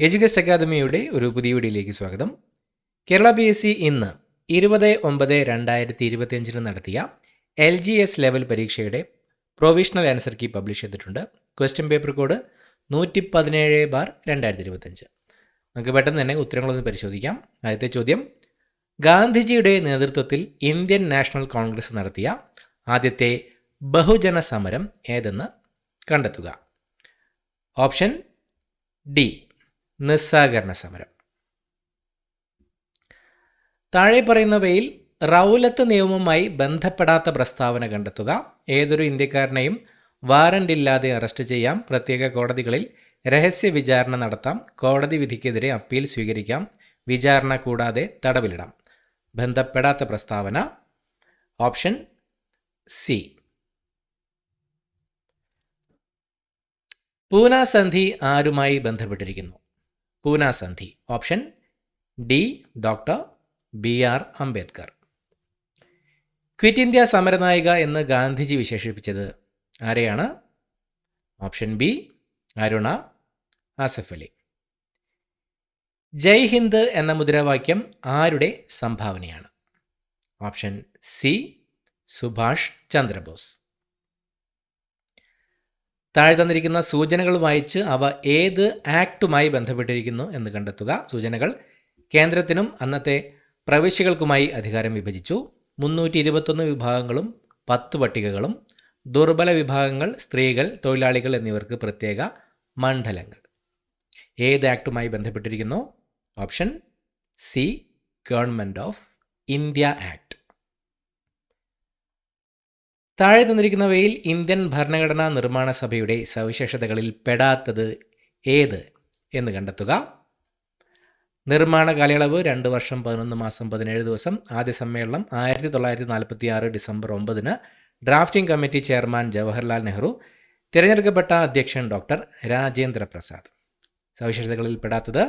എഡ്യൂഗസ്റ്റ് അക്കാദമിയുടെ ഒരു പുതിയ വീഡിയോയിലേക്ക് സ്വാഗതം. കേരള PSC ഇന്ന് 20/9/2025 നടത്തിയ LGS ലെവൽ പരീക്ഷയുടെ പ്രൊവിഷണൽ ആൻസർ കീ പബ്ലിഷ് ചെയ്തിട്ടുണ്ട്. Question paper code 117/2025. നമുക്ക് പെട്ടെന്ന് തന്നെ ഉത്തരങ്ങളൊന്ന് പരിശോധിക്കാം. ആദ്യത്തെ ചോദ്യം: ഗാന്ധിജിയുടെ നേതൃത്വത്തിൽ ഇന്ത്യൻ നാഷണൽ കോൺഗ്രസ് നടത്തിയ ആദ്യത്തെ ബഹുജന സമരം ഏതെന്ന് കണ്ടെത്തുക. ഓപ്ഷൻ ഡി, നിസ്സഹകരണ സമരം. താഴെ പറയുന്നവയിൽ റൗലത്ത് നിയമവുമായി ബന്ധപ്പെടാത്ത പ്രസ്താവന കണ്ടെത്തുക. ഏതൊരു ഇന്ത്യക്കാരനെയും വാറന്റ് ഇല്ലാതെ അറസ്റ്റ് ചെയ്യാം, പ്രത്യേക കോടതികളിൽ രഹസ്യ വിചാരണ നടത്താം, കോടതി വിധിക്കെതിരെ അപ്പീൽ സ്വീകരിക്കാം, വിചാരണ കൂടാതെ തടവിലിടാം. ബന്ധപ്പെടാത്ത പ്രസ്താവന ഓപ്ഷൻ സി. പൂന സന്ധി ആരുമായി ബന്ധപ്പെട്ടിരിക്കുന്നു? പൂന സന്ധി option D, doctor BR Ambedkar. Quit India സമരനായിക എന്ന് ഗാന്ധിജി വിശേഷിപ്പിച്ചത് ആരെയാണ്? Option B, Aruna Asaf Ali. ജയ് ഹിന്ദ് എന്ന മുദ്രാവാക്യം ആരുടെ സംഭാവനയാണ്? Option C, Subhash Chandrabose. താഴെ തന്നിരിക്കുന്ന സൂചനകൾ വായിച്ച് അവ ഏത് ആക്ടുമായി ബന്ധപ്പെട്ടിരിക്കുന്നു എന്ന് കണ്ടെത്തുക. സൂചനകൾ: കേന്ദ്രത്തിനും അന്നത്തെ പ്രവിശ്യകൾക്കുമായി അധികാരം വിഭജിച്ചു, 321 വിഭാഗങ്ങളും 10 പട്ടികകളും, ദുർബല വിഭാഗങ്ങൾ, സ്ത്രീകൾ, തൊഴിലാളികൾ എന്നിവർക്ക് പ്രത്യേക മണ്ഡലങ്ങൾ. ഏത് ആക്ടുമായി ബന്ധപ്പെട്ടിരിക്കുന്നു? Option C, government of India act. താഴെ തന്നിരിക്കുന്നവയിൽ ഇന്ത്യൻ ഭരണഘടനാ നിർമ്മാണ സഭയുടെ സവിശേഷതകളിൽ പെടാത്തത് ഏത് എന്ന് കണ്ടെത്തുക. നിർമ്മാണ കാലയളവ് 2 വർഷം 11 മാസം 17 ദിവസം. ആദ്യ സമ്മേളനം 1946 December 9. Drafting committee chairman Jawaharlal Nehru. തിരഞ്ഞെടുക്കപ്പെട്ട അധ്യക്ഷൻ ഡോക്ടർ രാജേന്ദ്ര പ്രസാദ്. സവിശേഷതകളിൽ പെടാത്തത്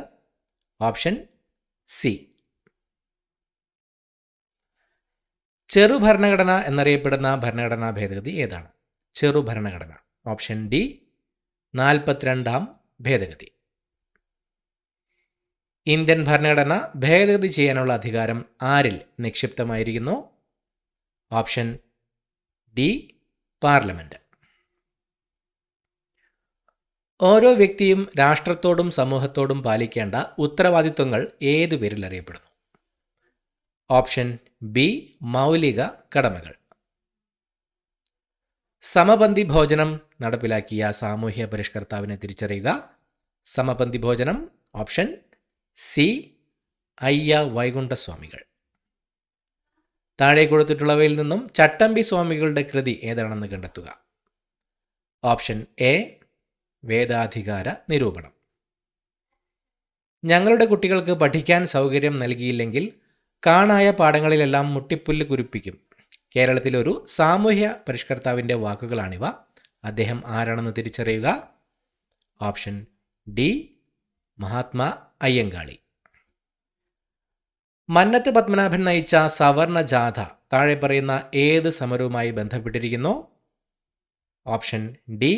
ഓപ്ഷൻ സി. ചെറുഭരണഘടന എന്നറിയപ്പെടുന്ന ഭരണഘടനാ ഭേദഗതി ഏതാണ്? ചെറുഭരണഘടന ഓപ്ഷൻ ഡി, 42ാം ഭേദഗതി. ഇന്ത്യൻ ഭരണഘടന ഭേദഗതി ചെയ്യാനുള്ള അധികാരം ആരിൽ നിക്ഷിപ്തമായിരിക്കുന്നു? Option D, parliament. ഓരോ വ്യക്തിയും രാഷ്ട്രത്തോടും സമൂഹത്തോടും പാലിക്കേണ്ട ഉത്തരവാദിത്വങ്ങൾ ഏതു പേരിൽ അറിയപ്പെടുന്നു? ഓപ്ഷൻ ബി, മൗലിക കടമകൾ. സമപന്തി ഭോജനം നടപ്പിലാക്കിയ സാമൂഹ്യ പരിഷ്കർത്താവിനെ തിരിച്ചറിയുക. സമപന്തി ഭോജനം ഓപ്ഷൻ സി, അയ്യ വൈകുണ്ഠസ്വാമികൾ. താഴെ കൊടുത്തിട്ടുള്ളവയിൽ നിന്നും ചട്ടമ്പി സ്വാമികളുടെ കൃതി ഏതാണെന്ന് കണ്ടെത്തുക. ഓപ്ഷൻ എ, വേദാധികാര നിരൂപണം. ഞങ്ങളുടെ കുട്ടികൾക്ക് പഠിക്കാൻ സൗകര്യം നൽകിയില്ലെങ്കിൽ കാണായ പാഠങ്ങളിലെല്ലാം മുട്ടിപ്പുല്ല് കുരിപ്പിക്കും. കേരളത്തിലൊരു സാമൂഹ്യ പരിഷ്കർത്താവിൻ്റെ വാക്കുകളാണിവ. അദ്ദേഹം ആരാണെന്ന് തിരിച്ചറിയുക. Option D, Mahatma Ayyankali. മന്നത്ത് പത്മനാഭൻ നയിച്ച സവർണ ജാഥ താഴെ പറയുന്ന ഏത് സമരവുമായി ബന്ധപ്പെട്ടിരിക്കുന്നു? ഓപ്ഷൻ ഡി,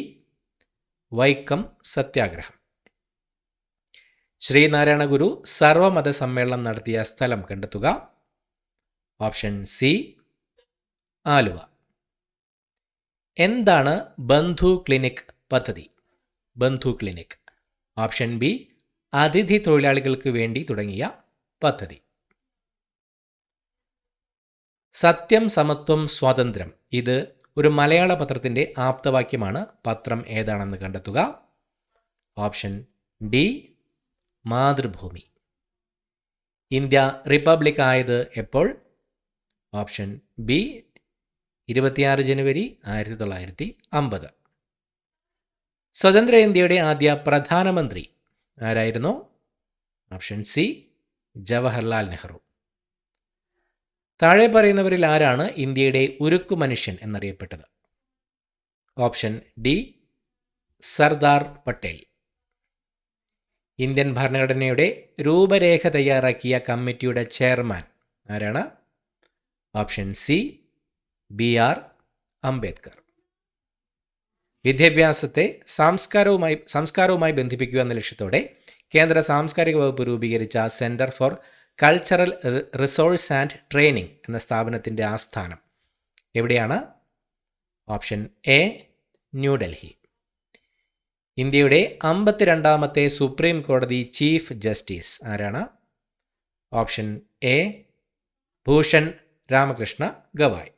വൈക്കം സത്യാഗ്രഹം. ശ്രീനാരായണ ഗുരു സർവമത സമ്മേളനം നടത്തിയ സ്ഥലം കണ്ടെത്തുക. Option C, Aluva. എന്താണ് ബന്ധു ക്ലിനിക് പദ്ധതി? ബന്ധു ക്ലിനിക് ഓപ്ഷൻ ബി, അതിഥി തൊഴിലാളികൾക്ക് വേണ്ടി തുടങ്ങിയ പദ്ധതി. സത്യം, സമത്വം, സ്വാതന്ത്ര്യം ഇത് ഒരു മലയാള പത്രത്തിൻ്റെ ആപ്തവാക്യമാണ്. പത്രം ഏതാണെന്ന് കണ്ടെത്തുക. Option D, Mathrubhumi. India republic ആയത് എപ്പോൾ? ഓപ്ഷൻ ബി, 26 ജനുവരി 1950. സ്വതന്ത്ര ഇന്ത്യയുടെ ആദ്യ പ്രധാനമന്ത്രി ആരായിരുന്നു? Option C, Jawaharlal Nehru. താഴെ പറയുന്നവരിൽ ആരാണ് ഇന്ത്യയുടെ ഉരുക്കു മനുഷ്യൻ എന്നറിയപ്പെട്ടത്? Option D, Sardar Patel. Indian ഭരണഘടനയുടെ രൂപരേഖ തയ്യാറാക്കിയ കമ്മിറ്റിയുടെ ചെയർമാൻ ആരാണ്? Option C, BR Ambedkar. വിദ്യാഭ്യാസത്തെ സംസ്കാരവുമായി ബന്ധിപ്പിക്കുക എന്ന ലക്ഷ്യത്തോടെ കേന്ദ്ര സാംസ്കാരിക വകുപ്പ് രൂപീകരിച്ച centre for cultural resource and training എന്ന സ്ഥാപനത്തിൻ്റെ ആസ്ഥാനം എവിടെയാണ്? Option A New Delhi. ഇന്ത്യയുടെ 52ാമത്തെ സുപ്രീം കോടതി ചീഫ് ജസ്റ്റിസ് ആരാണ്? Option A Bhushan Ramakrishna Gavai.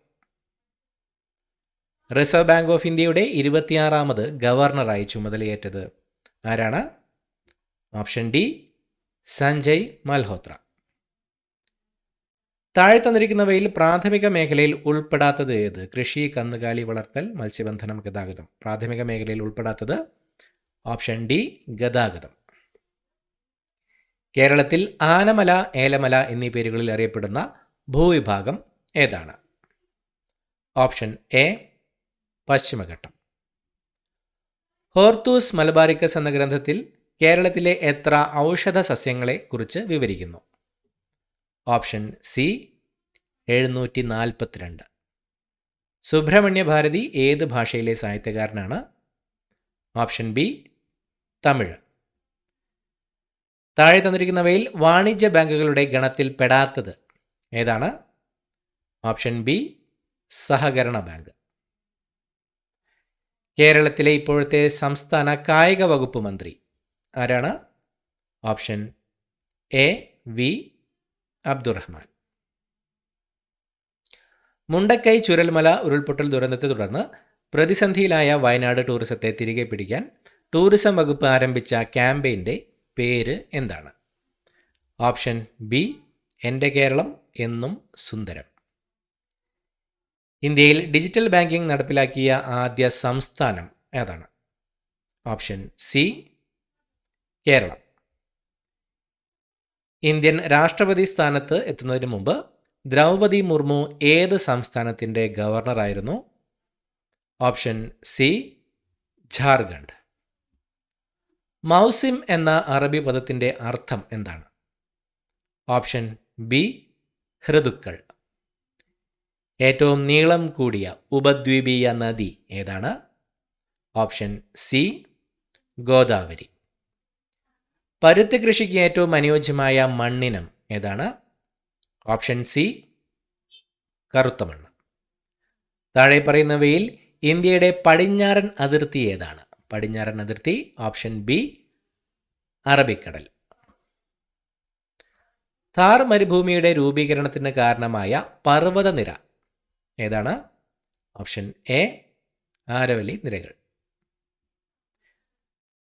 Reserve bank of ഇന്ത്യയുടെ 26ാമത് ഗവർണറായി ചുമതലയേറ്റത് ആരാണ്? Option D Sanjay Malhotra. താഴെ തന്നിരിക്കുന്നവയിൽ പ്രാഥമിക മേഖലയിൽ ഉൾപ്പെടാത്തത് ഏത്? കൃഷി, കന്നുകാലി വളർത്തൽ, മത്സ്യബന്ധനം, ഗതാഗതം. പ്രാഥമിക മേഖലയിൽ ഉൾപ്പെടാത്തത് ഓപ്ഷൻ ഡി ഗതാഗതം. കേരളത്തിൽ ആനമല, ഏലമല എന്നീ പേരുകളിൽ അറിയപ്പെടുന്ന ഭൂവിഭാഗം ഏതാണ്? ഓപ്ഷൻ എ പശ്ചിമഘട്ടം. ഹോർത്തൂസ് മലബാറിക്കസ് എന്ന ഗ്രന്ഥത്തിൽ കേരളത്തിലെ എത്ര ഔഷധ സസ്യങ്ങളെ കുറിച്ച് വിവരിക്കുന്നു? Option C 742. സുബ്രഹ്മണ്യ ഭാരതി ഏത് ഭാഷയിലെ സാഹിത്യകാരനാണ്? Option B Tamil. താഴെ തന്നിരിക്കുന്നവയിൽ വാണിജ്യ ബാങ്കുകളുടെ ഗണത്തിൽ പെടാത്തത് ഏതാണ്? ഓപ്ഷൻ ബി സഹകരണ ബാങ്ക്. കേരളത്തിലെ ഇപ്പോഴത്തെ സംസ്ഥാന കായിക വകുപ്പ് മന്ത്രി ആരാണ്? Option A V Abdurahiman. Mundakkai Chooralmala ഉരുൾപൊട്ടൽ ദുരന്തത്തെ തുടർന്ന് പ്രതിസന്ധിയിലായ വയനാട് ടൂറിസത്തെ തിരികെ പിടിക്കാൻ ടൂറിസം വകുപ്പ് ആരംഭിച്ച ക്യാമ്പയിൻ്റെ പേര് എന്താണ്? ഓപ്ഷൻ ബി എൻ്റെ കേരളം എന്നും സുന്ദരം. ഇന്ത്യയിൽ ഡിജിറ്റൽ ബാങ്കിംഗ് നടപ്പിലാക്കിയ ആദ്യ സംസ്ഥാനം ഏതാണ്? Option C Keralam. ഇന്ത്യൻ രാഷ്ട്രപതി സ്ഥാനത്ത് എത്തുന്നതിന് മുമ്പ് ദ്രൗപദി മുർമു ഏത് സംസ്ഥാനത്തിൻ്റെ ഗവർണറായിരുന്നു? Option C Jharkhand. മൗസിം എന്ന അറബി പദത്തിൻ്റെ അർത്ഥം എന്താണ്? ഓപ്ഷൻ ബി ഋതുക്കൾ. ഏറ്റവും നീളം കൂടിയ ഉപദ്വീപീയ നദി ഏതാണ്? Option C Godavari. പരുത്തി കൃഷിക്ക് ഏറ്റവും അനുയോജ്യമായ മണ്ണിനം ഏതാണ്? ഓപ്ഷൻ സി കറുത്ത മണ്ണ്. താഴെ പറയുന്നവയിൽ ഇന്ത്യയുടെ പടിഞ്ഞാറൻ അതിർത്തി ഏതാണ്? പടിഞ്ഞാറൻ അതിർത്തി ഓപ്ഷൻ ബി അറബിക്കടൽ. താർ മരുഭൂമിയുടെ രൂപീകരണത്തിന് കാരണമായ പർവ്വതനിര ഏതാണ്? ഓപ്ഷൻ എ ആരവല്ലി നിരകൾ.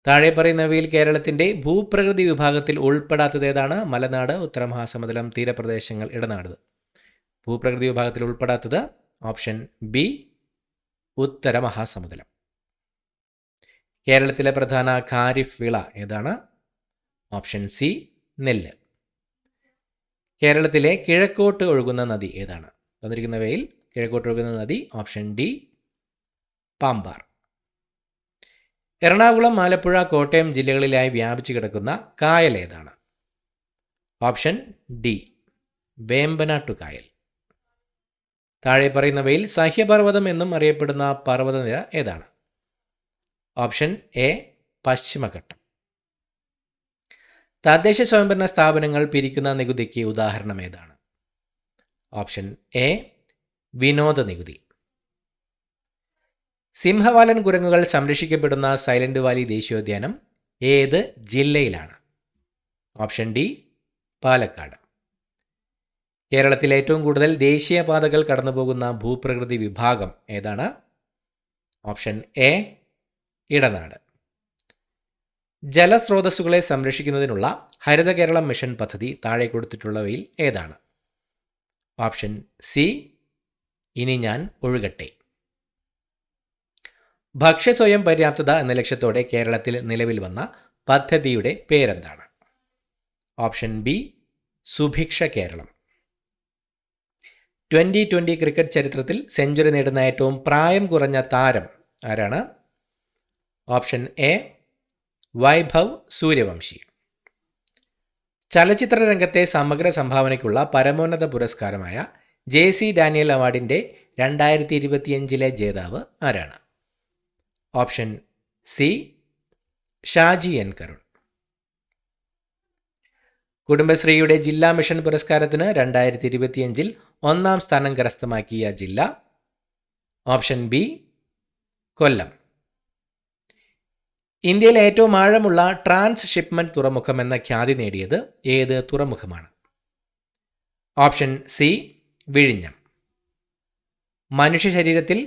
താഴെ പറയുന്നവയിൽ കേരളത്തിൻ്റെ ഭൂപ്രകൃതി വിഭാഗത്തിൽ ഉൾപ്പെടാത്തത് ഏതാണ്? മലനാട്, ഉത്തരമഹാസമുദ്രം, തീരപ്രദേശങ്ങൾ, ഇടനാട്. ഭൂപ്രകൃതി വിഭാഗത്തിൽ ഉൾപ്പെടാത്തത് ഓപ്ഷൻ ബി ഉത്തരമഹാസമുദ്രം. കേരളത്തിലെ പ്രധാന ഖാരിഫ് വിള ഏതാണ്? ഓപ്ഷൻ സി നെല്ല്. കേരളത്തിലെ കിഴക്കോട്ട് ഒഴുകുന്ന നദി ഏതാണ്? തന്നിരിക്കുന്നവയിൽ കിഴക്കോട്ട് ഒഴുകുന്ന നദി ഓപ്ഷൻ ഡി പാമ്പാർ. എറണാകുളം, ആലപ്പുഴ, കോട്ടയം ജില്ലകളിലായി വ്യാപിച്ചു കിടക്കുന്ന കായൽ ഏതാണ്? ഓപ്ഷൻ ഡി വേമ്പനാട്ടുകായൽ. താഴെ പറയുന്നവയിൽ സഹ്യപർവ്വതം എന്നും അറിയപ്പെടുന്ന പർവ്വതനിര ഏതാണ്? ഓപ്ഷൻ എ പശ്ചിമഘട്ടം. തദ്ദേശ സ്വയംഭരണ സ്ഥാപനങ്ങൾ പിരിക്കുന്ന നികുതിക്ക് ഉദാഹരണം ഏതാണ്? ഓപ്ഷൻ എ വിനോദ നികുതി. സിംഹവാലൻ കുരങ്ങുകൾ സംരക്ഷിക്കപ്പെടുന്ന സൈലന്റ് വാലി ദേശീയോദ്യാനം ഏത് ജില്ലയിലാണ്? Option D Palakkad. കേരളത്തിൽ ഏറ്റവും കൂടുതൽ ദേശീയപാതകൾ കടന്നുപോകുന്ന ഭൂപ്രകൃതി വിഭാഗം ഏതാണ്? ഓപ്ഷൻ എ ഇടനാട്. ജലസ്രോതസ്സുകളെ സംരക്ഷിക്കുന്നതിനുള്ള ഹരിത കേരളം മിഷൻ പദ്ധതി താഴെ കൊടുത്തിട്ടുള്ളവയിൽ ഏതാണ്? ഓപ്ഷൻ സി ഇനി ഞാൻ ഒഴുകട്ടെ. ഭക്ഷ്യസ്വയം പര്യാപ്തത എന്ന ലക്ഷ്യത്തോടെ കേരളത്തിൽ നിലവിൽ വന്ന പദ്ധതിയുടെ പേരെന്താണ്? Option B Subhiksha Keralam. 2020 cricket ചരിത്രത്തിൽ സെഞ്ചുറി നേടുന്ന ഏറ്റവും പ്രായം കുറഞ്ഞ താരം ആരാണ്? Option A Vaibhav Suryavanshi. ചലച്ചിത്ര രംഗത്തെ സമഗ്ര സംഭാവനയ്ക്കുള്ള പരമോന്നത പുരസ്കാരമായ JC ഡാനിയൽ അവാർഡിൻ്റെ 2025 ജേതാവ് ആരാണ്? Option C Shaji N Karun. കുടുംബശ്രീയുടെ ജില്ലാ മിഷൻ പുരസ്കാരത്തിന് 2025 ഒന്നാം സ്ഥാനം കരസ്ഥമാക്കിയ ജില്ല? ഓപ്ഷൻ ബി കൊല്ലം. ഇന്ത്യയിലെ ഏറ്റവും ആഴമുള്ള ട്രാൻസ് ഷിപ്മെന്റ് തുറമുഖം എന്ന ഖ്യാതി നേടിയത് ഏത് തുറമുഖമാണ്? ഓപ്ഷൻ സി വിഴിഞ്ഞം. മനുഷ്യ ശരീരത്തിൽ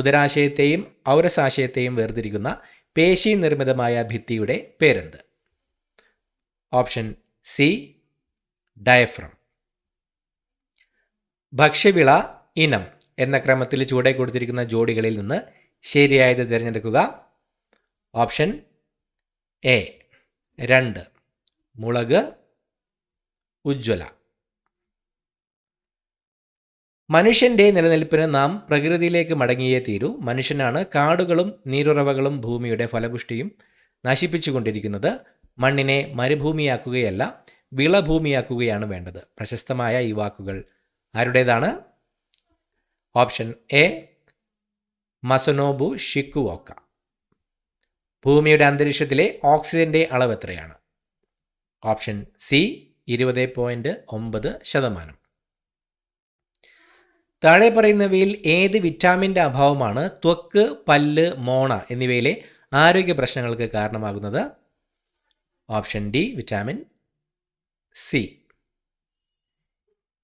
ഉദരാശയത്തെയും ഔരസാശയത്തെയും വേർതിരിക്കുന്ന പേശി നിർമ്മിതമായ ഭിത്തിയുടെ പേരെന്ത്? Option C diaphragm. ഭക്ഷ്യവിള ഇനം എന്ന ക്രമത്തിൽ ചുവടെ കൊടുത്തിരിക്കുന്ന ജോഡികളിൽ നിന്ന് ശരിയായത് തിരഞ്ഞെടുക്കുക. ഓപ്ഷൻ എ 2 മുളക്, ഉജ്ജ്വല. മനുഷ്യന്റെ നിലനിൽപ്പിന് നാം പ്രകൃതിയിലേക്ക് മടങ്ങിയേ തീരൂ. മനുഷ്യനാണ് കാടുകളും നീരുറവകളും ഭൂമിയുടെ ഫലപുഷ്ടിയും നശിപ്പിച്ചുകൊണ്ടിരിക്കുന്നത്. മണ്ണിനെ മരുഭൂമിയാക്കുകയല്ല, വിളഭൂമിയാക്കുകയാണ് വേണ്ടത്. പ്രശസ്തമായ ഈ വാക്കുകൾ ആരുടേതാണ്? Option A Masanobu Fukuoka. ഭൂമിയുടെ അന്തരീക്ഷത്തിലെ ഓക്സിജന്റെ അളവ് എത്രയാണ്? Option C 20.9%. താഴെ പറയുന്നവയിൽ ഏത് വിറ്റാമിൻ്റെ അഭാവമാണ് ത്വക്ക്, പല്ല്, മോണ എന്നിവയിലെ ആരോഗ്യ പ്രശ്നങ്ങൾക്ക് കാരണമാകുന്നത്? Option D vitamin C.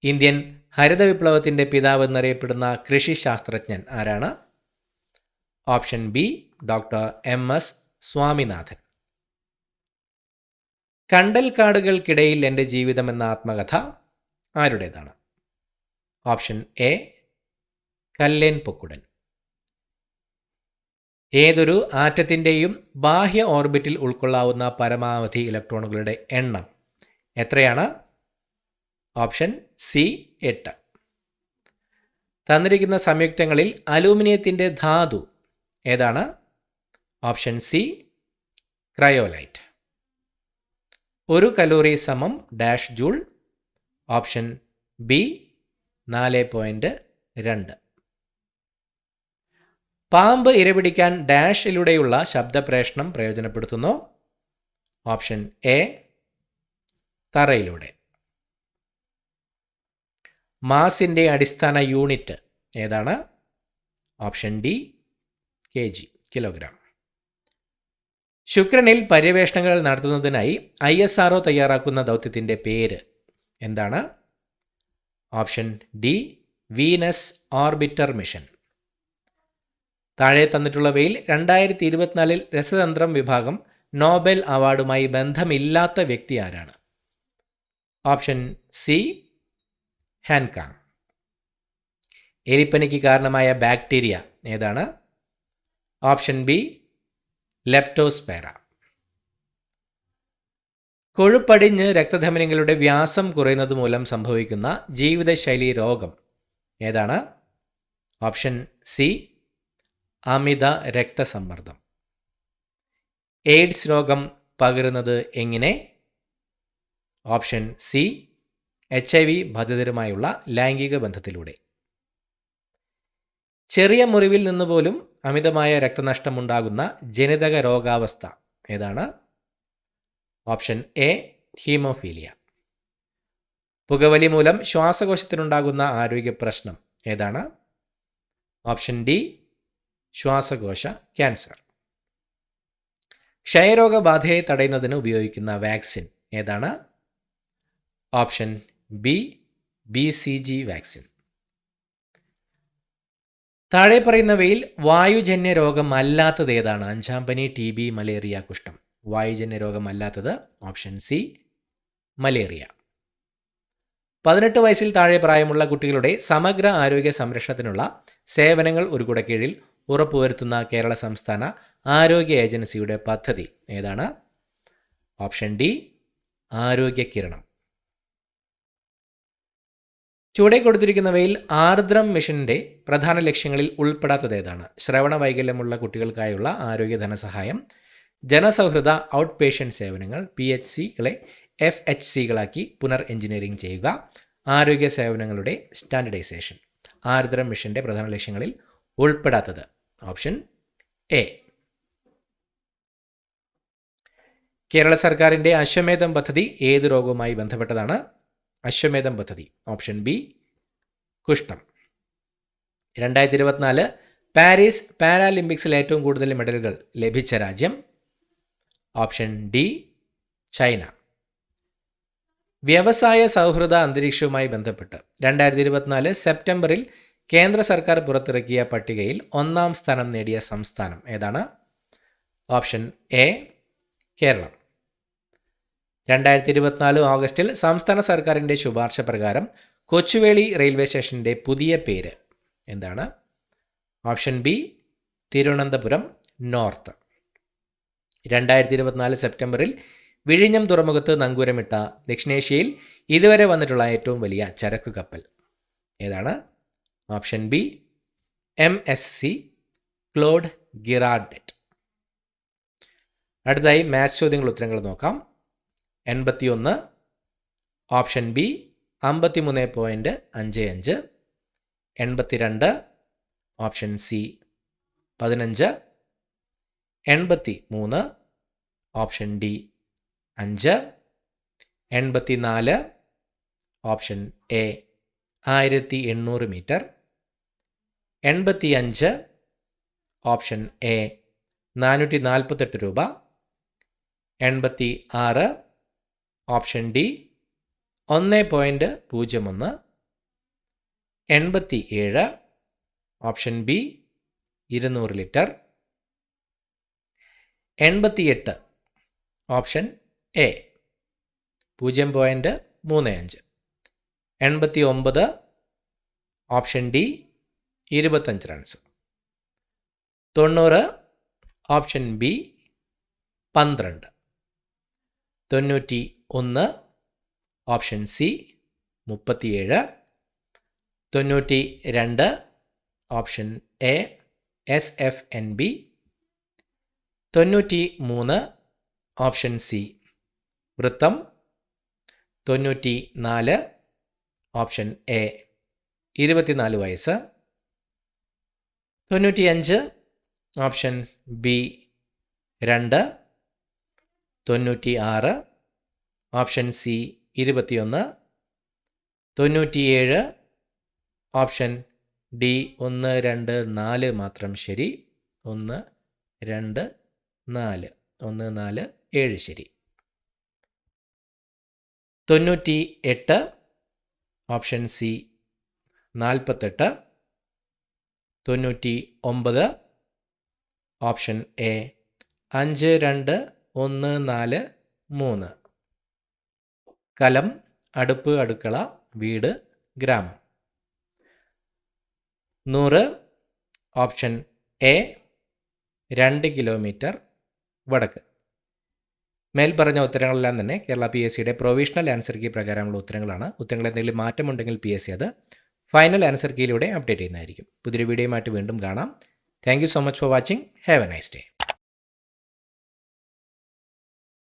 Indian ഹരിത വിപ്ലവത്തിൻ്റെ പിതാവ് എന്നറിയപ്പെടുന്ന കൃഷി ശാസ്ത്രജ്ഞൻ ആരാണ്? Option B doctor MS Swaminathan. കണ്ടൽക്കാടുകൾക്കിടയിൽ എൻ്റെ ജീവിതം എന്ന ആത്മകഥ ആരുടേതാണ്? Option A Kallen Pokkudan. ഏതൊരു ആറ്റത്തിൻ്റെയും ബാഹ്യ ഓർബിറ്റിൽ ഉൾക്കൊള്ളാവുന്ന പരമാവധി ഇലക്ട്രോണുകളുടെ എണ്ണം എത്രയാണ്? Option C 8. തന്നിരിക്കുന്ന സംയുക്തങ്ങളിൽ അലൂമിനിയത്തിൻ്റെ ധാതു ഏതാണ്? Option C cryolite. ഒരു കലോറി സമം ഡാഷ് ജൂൾ? Option B 4.2. പാമ്പ് ഇരപിടിക്കാൻ ഡാഷിലൂടെയുള്ള ശബ്ദപ്രേഷണം പ്രയോജനപ്പെടുത്തുന്നു? Option A തറയിലൂടെ. മാസിൻ്റെ അടിസ്ഥാന യൂണിറ്റ് ഏതാണ്? Option D kg kilogram. ശുക്രനിൽ പര്യവേഷണങ്ങൾ നടത്തുന്നതിനായി ISRO തയ്യാറാക്കുന്ന ദൗത്യത്തിൻ്റെ പേര് എന്താണ്? Option D Venus orbiter mission. താഴെ തന്നിട്ടുള്ളവയിൽ 2024 രസതന്ത്രം വിഭാഗം നോബൽ അവാർഡുമായി ബന്ധമില്ലാത്ത വ്യക്തി ആരാണ്? Option C ഹാൻകാങ്. എലിപ്പനിക്ക് കാരണമായ ബാക്ടീരിയ ഏതാണ്? Option B leptospira. കൊഴുപ്പടിഞ്ഞ് രക്തധമനികളുടെ വ്യാസം കുറയുന്നത് മൂലം സംഭവിക്കുന്ന ജീവിതശൈലി രോഗം ഏതാണ്? ഓപ്ഷൻ സി അമിത രക്തസമ്മർദ്ദം. എയ്ഡ്സ് രോഗം പകരുന്നത് എങ്ങനെ? ഓപ്ഷൻ സി HIV ബാധിതരുമായുള്ള ലൈംഗിക ബന്ധത്തിലൂടെ. ചെറിയ മുറിവിൽ നിന്ന് പോലും അമിതമായ രക്തനഷ്ടമുണ്ടാകുന്ന ജനിതക രോഗാവസ്ഥ ഏതാണ്? Option A haemophilia. പുകവലി മൂലം ശ്വാസകോശത്തിനുണ്ടാകുന്ന ആരോഗ്യ പ്രശ്നം ഏതാണ്? ഓപ്ഷൻ ഡി ശ്വാസകോശ ക്യാൻസർ. ക്ഷയരോഗബാധയെ തടയുന്നതിന് ഉപയോഗിക്കുന്ന വാക്സിൻ ഏതാണ്? Option B BCG vaccine. താഴെ പറയുന്നവയിൽ വായുജന്യ രോഗം അല്ലാത്തത് ഏതാണ്? അഞ്ചാംപനി, TB, മലേറിയ, കുഷ്ഠം. വായുജന്യ രോഗം അല്ലാത്തത് ഓപ്ഷൻ സി മലേറിയ. 18 വയസ്സിൽ താഴെ പ്രായമുള്ള കുട്ടികളുടെ സമഗ്ര ആരോഗ്യ സംരക്ഷണത്തിനുള്ള സേവനങ്ങൾ ഒരു കുടക്കീഴിൽ ഉറപ്പുവരുത്തുന്ന കേരള സംസ്ഥാന ആരോഗ്യ ഏജൻസിയുടെ പദ്ധതി ഏതാണ്? ഓപ്ഷൻ ഡി ആരോഗ്യ കിരണം. ചുവടെ കൊടുത്തിരിക്കുന്നവയിൽ ആർദ്രം മിഷന്റെ പ്രധാന ലക്ഷ്യങ്ങളിൽ ഉൾപ്പെടാത്തത് ഏതാണ്? ശ്രവണ വൈകല്യമുള്ള കുട്ടികൾക്കായുള്ള ആരോഗ്യ ധനസഹായം, ജനസൗഹൃദ ഔട്ട് പേഷ്യൻ്റ് സേവനങ്ങൾ, PHCകളെ FHCകളാക്കി പുനർ എഞ്ചിനീയറിംഗ് ചെയ്യുക, ആരോഗ്യ സേവനങ്ങളുടെ സ്റ്റാൻഡർഡൈസേഷൻ. ആർദ്രം മിഷന്റെ പ്രധാന ലക്ഷ്യങ്ങളിൽ ഉൾപ്പെടാത്തത് ഓപ്ഷൻ എ. കേരള സർക്കാരിൻ്റെ അശ്വമേധം പദ്ധതി ഏത് രോഗവുമായി ബന്ധപ്പെട്ടതാണ്? അശ്വമേധം പദ്ധതി ഓപ്ഷൻ ബി കുഷ്ഠം. 2024 പാരീസ് പാരാലിമ്പിക്സിൽ ഏറ്റവും കൂടുതൽ മെഡലുകൾ ലഭിച്ച രാജ്യം? Option D China. വ്യവസായ സൗഹൃദ അന്തരീക്ഷവുമായി ബന്ധപ്പെട്ട് 2024 സെപ്റ്റംബറിൽ കേന്ദ്ര സർക്കാർ പുറത്തിറക്കിയ പട്ടികയിൽ 1-ാം സ്ഥാനം നേടിയ സംസ്ഥാനം ഏതാണ്? Option A Keralam. 2024 ഓഗസ്റ്റിൽ സംസ്ഥാന സർക്കാരിൻ്റെ ശുപാർശ പ്രകാരം കൊച്ചുവേളി റെയിൽവേ സ്റ്റേഷൻ്റെ പുതിയ പേര് എന്താണ്? Option B Thiruvananthapuram north. 2024 സെപ്റ്റംബറിൽ വിഴിഞ്ഞം തുറമുഖത്ത് നങ്കൂരമിട്ട ദക്ഷിണേഷ്യയിൽ ഇതുവരെ വന്നിട്ടുള്ള ഏറ്റവും വലിയ ചരക്കു കപ്പൽ ഏതാണ്? Option B MSC Claude Girardet. അടുത്തതായി മാത്സ് ചോദ്യങ്ങൾ ഉത്തരങ്ങൾ നോക്കാം. 81 option B 53.55. 82 option C 15. 83 option D 5. 84 option A 1800 metre. 85 option A 448 രൂപ. 86 option D 1.01. 87 option B 200 litre. 88 option A 0.35. 89 option D 25 runs. 90 option B 12. 91 option C 37. 92 option A SFNB. 93 option C വൃത്തം. 94 option A 24 വയസ്സ്. 95 option B 2. 96 option C 21. 97 option D 1, 2, 4 മാത്രം ശരി. 1, 2, 4 1, 4, 7 ശരി. 98 option C 48. 99 option A 5, 2, 1, 4, 3. കലം, അടുപ്പ്, അടുക്കള, വീട്, ഗ്രാമം. 100 ഓപ്ഷൻ എ 2 കിലോമീറ്റർ വടക്ക്. മേൽപ്പറഞ്ഞ ഉത്തരങ്ങളെല്ലാം തന്നെ കേരള PSCയുടെ പ്രൊവിഷണൽ ആൻസർ കീ പ്രകാരമുള്ള ഉത്തരങ്ങളാണ്. ഉത്തരങ്ങൾ എന്തെങ്കിലും മാറ്റമുണ്ടെങ്കിൽ PSC അത് ഫൈനൽ ആൻസർ കീയിലൂടെ അപ്ഡേറ്റ് ചെയ്യുന്നതായിരിക്കും. പുതിയൊരു വീഡിയോയുമായിട്ട് വീണ്ടും കാണാം. Thank you so much for watching. Have A nice day.